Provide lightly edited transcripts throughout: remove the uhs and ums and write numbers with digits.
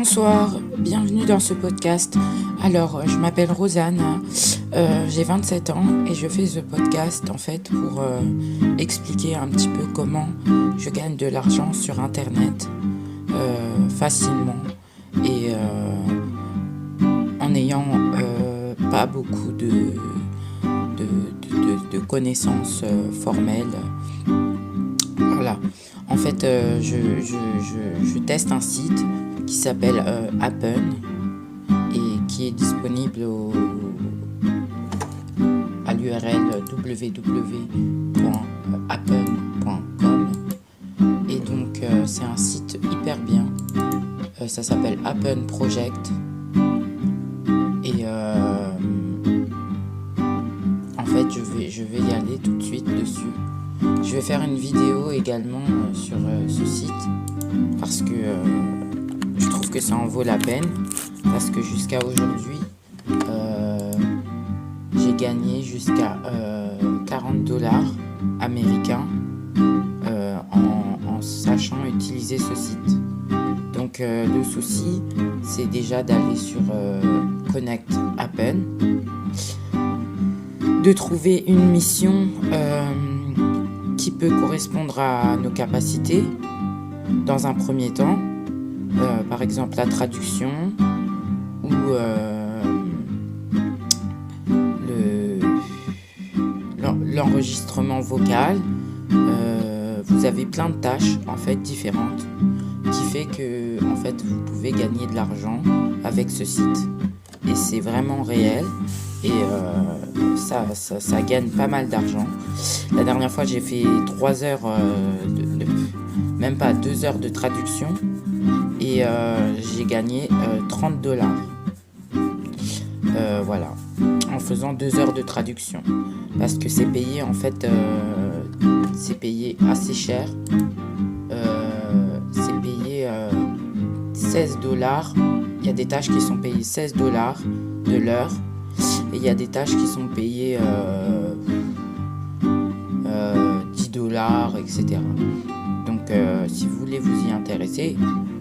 Bonsoir, bienvenue dans ce podcast. Alors, je m'appelle Rosanne, j'ai 27 ans et je fais ce podcast en fait pour expliquer un petit peu comment je gagne de l'argent sur Internet facilement et en n'ayant pas beaucoup de connaissances formelles. Voilà. En fait, je teste un site qui s'appelle Appen et qui est disponible à l'URL www.appen.com. Et donc, c'est un site hyper bien. Ça s'appelle Appen Project. Et en fait, je vais y aller tout de suite dessus. Je vais faire une vidéo également sur ce site parce que je trouve que ça en vaut la peine, parce que jusqu'à aujourd'hui j'ai gagné jusqu'à 40$ américains en sachant utiliser ce site. Donc le souci, c'est déjà d'aller sur Connect Appen, de trouver une mission qui peut correspondre à nos capacités dans un premier temps, par exemple la traduction ou l'enregistrement vocal. Vous avez plein de tâches en fait différentes qui fait que en fait vous pouvez gagner de l'argent avec ce site et c'est vraiment réel. Et ça gagne pas mal d'argent. La dernière fois, j'ai fait 3 heures, même pas 2 heures de traduction. Et j'ai gagné 30$. Voilà. En faisant 2 heures de traduction. Parce que c'est payé, en fait, c'est payé assez cher. C'est payé 16$. Il y a des tâches qui sont payées 16$ de l'heure. Et il y a des tâches qui sont payées 10$, etc. Donc si vous voulez vous y intéresser,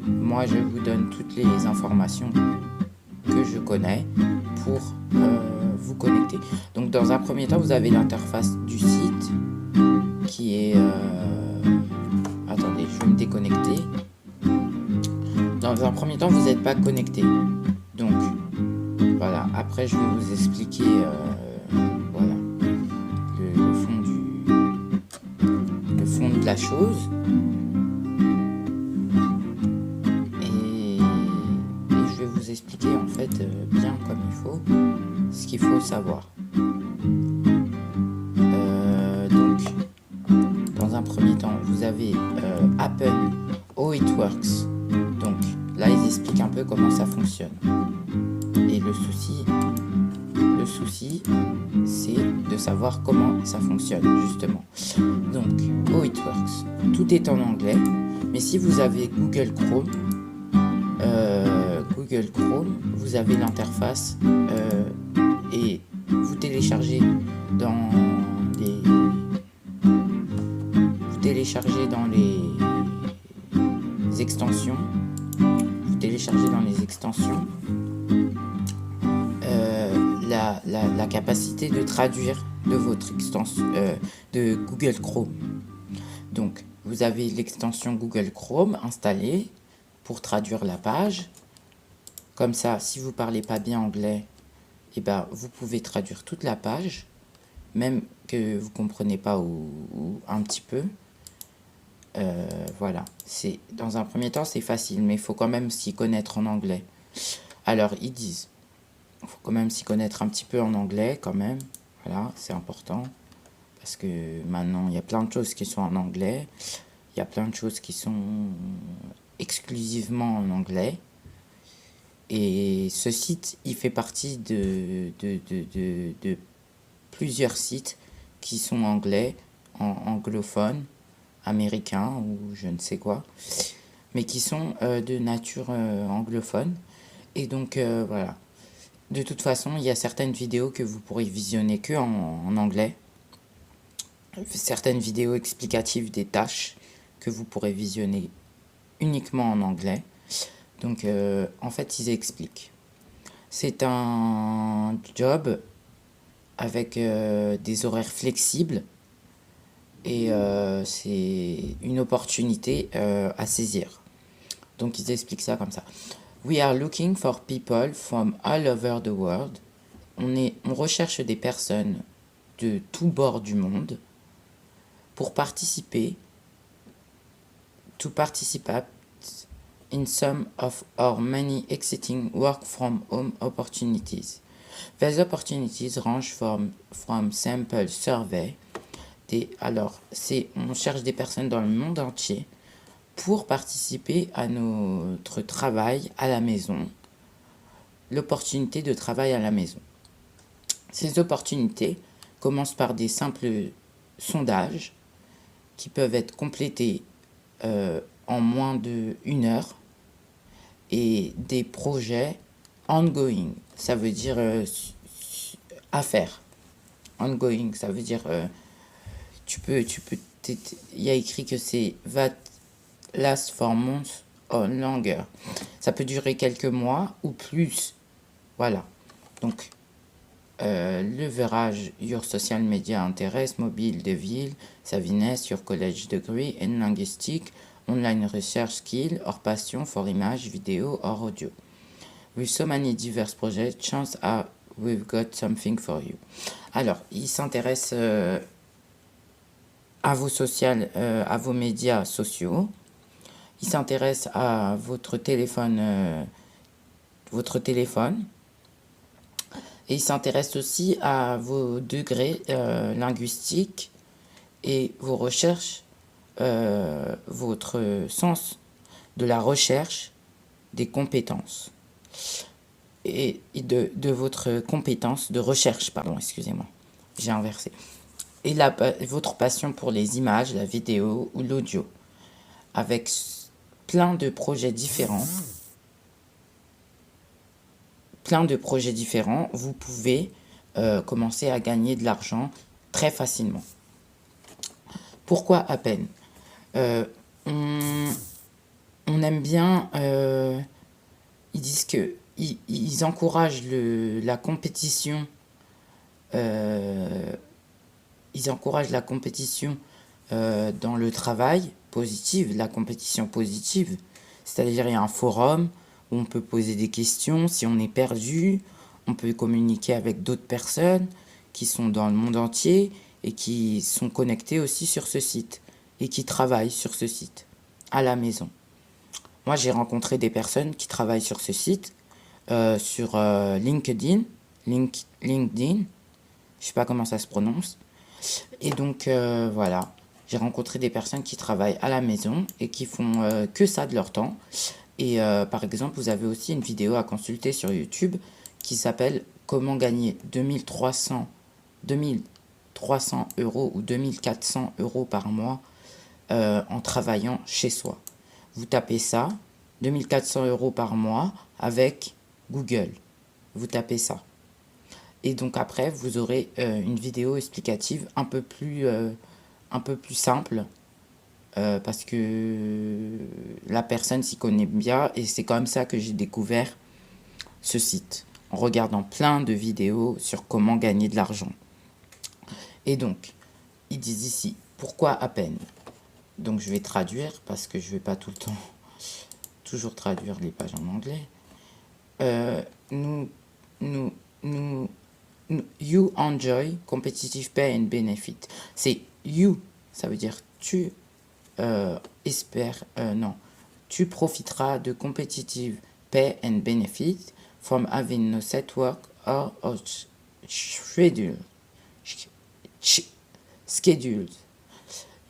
moi je vous donne toutes les informations que je connais pour vous connecter. Donc dans un premier temps, vous avez l'interface du site qui est... Attendez, je vais me déconnecter. Dans un premier temps, vous n'êtes pas connecté. Donc... Voilà, après je vais vous expliquer voilà, le fond de la chose. Et je vais vous expliquer en fait bien comme il faut ce qu'il faut savoir. Donc, dans un premier temps, vous avez Appen How It Works. Donc là, ils expliquent un peu comment ça fonctionne. Et le souci, c'est de savoir comment ça fonctionne, justement. Donc, How It Works. Tout est en anglais, mais si vous avez Google Chrome, vous avez l'interface et vous téléchargez dans les extensions. Vous téléchargez dans les extensions la capacité de traduire de votre extension de Google Chrome. Donc, vous avez l'extension Google Chrome installée pour traduire la page. Comme ça, si vous ne parlez pas bien anglais, eh ben, vous pouvez traduire toute la page, même que vous ne comprenez pas ou un petit peu. Voilà. Dans un premier temps, c'est facile, mais il faut quand même s'y connaître en anglais. Alors, ils disent... Il faut quand même s'y connaître un petit peu en anglais quand même. Voilà, c'est important. Parce que maintenant, il y a plein de choses qui sont en anglais. Il y a plein de choses qui sont exclusivement en anglais. Et ce site, il fait partie de plusieurs sites qui sont anglais, anglophones, américains ou je ne sais quoi. Mais qui sont de nature anglophone. Et donc, voilà. De toute façon, il y a certaines vidéos que vous pourrez visionner que en anglais. Certaines vidéos explicatives des tâches que vous pourrez visionner uniquement en anglais. Donc, en fait, ils expliquent. C'est un job avec des horaires flexibles et c'est une opportunité à saisir. Donc, ils expliquent ça comme ça. We are looking for people from all over the world. On recherche des personnes de tous bords du monde pour participer, to participate in some of our many exciting work from home opportunities. These opportunities range from sample survey. Alors, on cherche des personnes dans le monde entier pour participer à notre travail à la maison, l'opportunité de travail à la maison. Ces opportunités commencent par des simples sondages qui peuvent être complétés en moins d'1 heure et des projets ongoing, ça veut dire à faire. Ongoing, ça veut dire il y a écrit que c'est that last for months or longer. Ça peut durer quelques mois ou plus. Voilà. Donc, leverage your social media interest, mobile de ville, savviness, your college degree in linguistique, online research skill, or passion for image, vidéo, or audio. With so many diverse projects, chance are we've got something for you. Alors, il s'intéresse à vos médias sociaux. Il s'intéresse à votre téléphone. Et il s'intéresse aussi à vos degrés linguistiques et vos recherches, votre sens de la recherche des compétences. Et de votre compétence de recherche, pardon, excusez-moi, j'ai inversé. Et votre passion pour les images, la vidéo ou l'audio, avec plein de projets différents. Vous pouvez commencer à gagner de l'argent très facilement. Pourquoi à peine on aime bien, ils disent que ils encouragent la compétition. Ils encouragent la compétition dans le travail positive, la compétition positive. C'est-à-dire, il y a un forum où on peut poser des questions. Si on est perdu, on peut communiquer avec d'autres personnes qui sont dans le monde entier et qui sont connectées aussi sur ce site et qui travaillent sur ce site à la maison. Moi, j'ai rencontré des personnes qui travaillent sur ce site, sur LinkedIn. LinkedIn, je sais pas comment ça se prononce. Et donc, voilà, j'ai rencontré des personnes qui travaillent à la maison et qui font que ça de leur temps. Et par exemple, vous avez aussi une vidéo à consulter sur YouTube qui s'appelle « Comment gagner 2300 euros ou 2400 euros par mois en travaillant chez soi ». Vous tapez ça, 2400 euros par mois avec Google. Vous tapez ça. Et donc après, vous aurez une vidéo explicative un peu plus simple parce que la personne s'y connaît bien et c'est comme ça que j'ai découvert ce site, en regardant plein de vidéos sur comment gagner de l'argent. Et donc, ils disent ici, pourquoi à peine? Donc je vais traduire parce que je ne vais pas tout le temps toujours traduire les pages en anglais. You enjoy competitive pay and benefit. C'est you, ça veut dire tu tu profiteras de competitive pay and benefit from having no set work or schedule.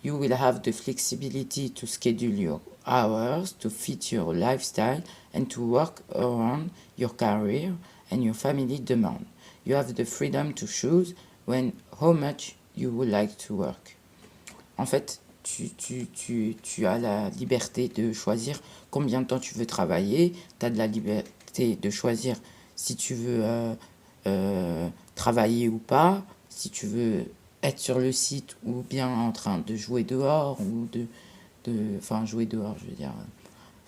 You will have the flexibility to schedule your hours to fit your lifestyle and to work around your career and your family demand. You have the freedom to choose how much you would like to work. En fait, tu as la liberté de choisir combien de temps tu veux travailler. Tu as de la liberté de choisir si tu veux travailler ou pas, si tu veux être sur le site ou bien en train de jouer dehors ou jouer dehors, je veux dire,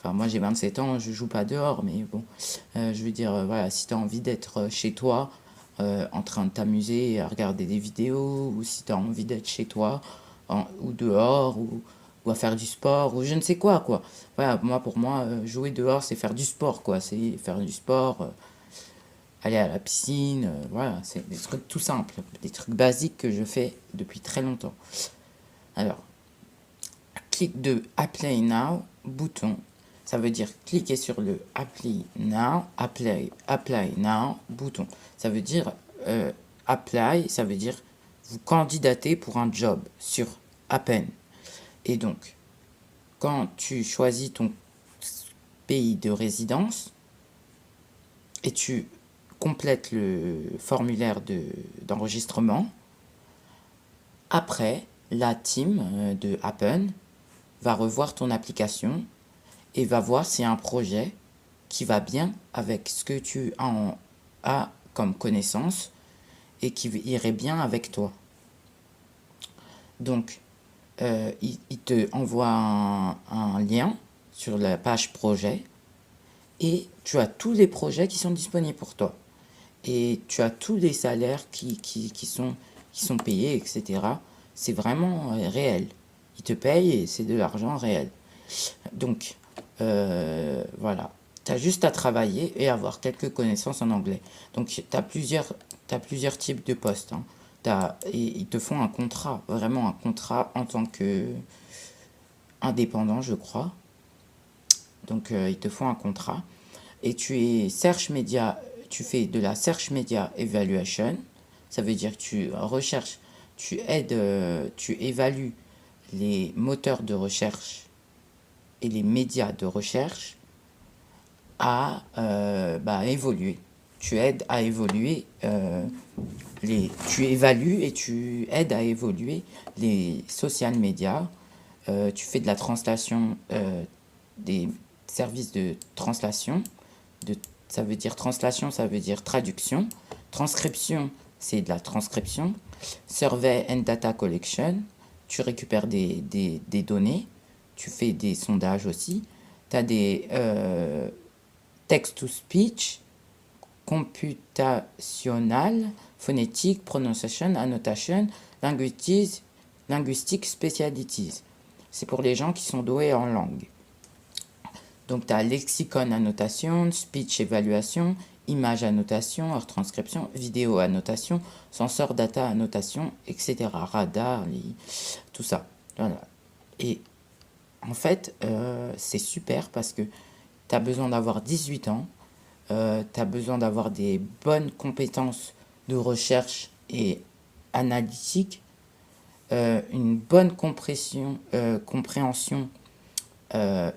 Enfin, moi, j'ai 27 ans, je joue pas dehors, mais bon, je veux dire, voilà, si tu as envie d'être chez toi, en train de t'amuser à regarder des vidéos, ou si tu as envie d'être chez toi, ou dehors, ou à faire du sport, ou je ne sais quoi. Voilà, moi, pour moi, jouer dehors, c'est faire du sport, quoi. C'est faire du sport, aller à la piscine, voilà, c'est des trucs tout simples, des trucs basiques que je fais depuis très longtemps. Alors, clic de Apply Now, bouton. Ça veut dire cliquer sur le Apply Now, bouton. Ça veut dire Apply, ça veut dire vous candidater pour un job sur Appen. Et donc, quand tu choisis ton pays de résidence et tu complètes le formulaire d'enregistrement, après, la team de Appen va revoir ton application et va voir s'il y a un projet qui va bien avec ce que tu as comme connaissance et qui irait bien avec toi. Donc, il te envoie un lien sur la page projet et tu as tous les projets qui sont disponibles pour toi. Et tu as tous les salaires qui sont payés, etc. C'est vraiment réel. Ils te payent et c'est de l'argent réel. Donc, voilà. Tu as juste à travailler et avoir quelques connaissances en anglais. Donc, tu as plusieurs types de postes. Hein. Et ils te font un contrat, vraiment un contrat en tant que indépendant, je crois. Donc, ils te font un contrat. Et tu fais de la Search Media Evaluation. Ça veut dire que tu recherches, tu évalues les moteurs de recherche et les médias de recherche à évoluer. Tu aides à évoluer, tu évalues et tu aides à évoluer les social media. Tu fais de la translation, des services de translation. Ça veut dire translation, ça veut dire traduction. Transcription, c'est de la transcription. Survey and data collection, tu récupères des données. Tu fais des sondages aussi. Tu as des text-to-speech, computational, phonétique, pronunciation, annotation, linguistic specialties. C'est pour les gens qui sont doués en langue. Donc, tu as lexicon annotation, speech évaluation, image annotation, retranscription, vidéo annotation, sensor data annotation, etc. Radar, tout ça. Voilà. Et en fait, c'est super parce que tu as besoin d'avoir 18 ans, tu as besoin d'avoir des bonnes compétences de recherche et analytique, une bonne compréhension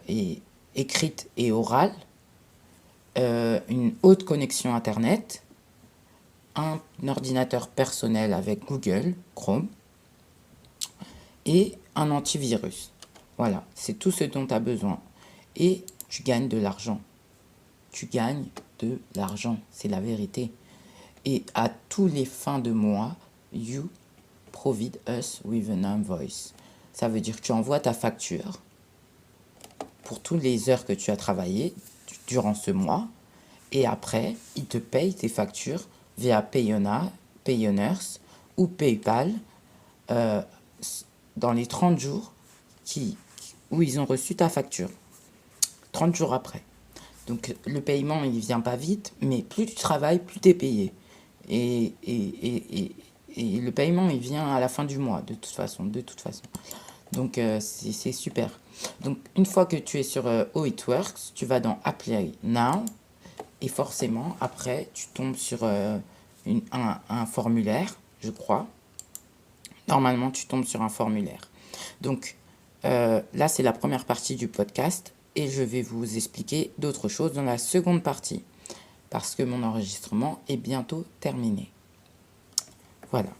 et écrite et orale, une haute connexion Internet, un ordinateur personnel avec Google Chrome et un antivirus. Voilà, c'est tout ce dont tu as besoin. Et tu gagnes de l'argent. Tu gagnes de l'argent, c'est la vérité. Et à tous les fins de mois, you provide us with an invoice. Ça veut dire que tu envoies ta facture pour toutes les heures que tu as travaillé durant ce mois. Et après, ils te payent tes factures via Payoneers ou PayPal dans les 30 jours où ils ont reçu ta facture. 30 jours après. Donc le paiement, il vient pas vite, mais plus tu travailles, plus tu es payé. Et le paiement, il vient à la fin du mois, de toute façon. Donc c'est super. Donc une fois que tu es sur How It Works, tu vas dans Apply Now. Et forcément, après, tu tombes sur un formulaire, je crois. Normalement, tu tombes sur un formulaire. Donc là, c'est la première partie du podcast. Et je vais vous expliquer d'autres choses dans la seconde partie. Parce que mon enregistrement est bientôt terminé. Voilà.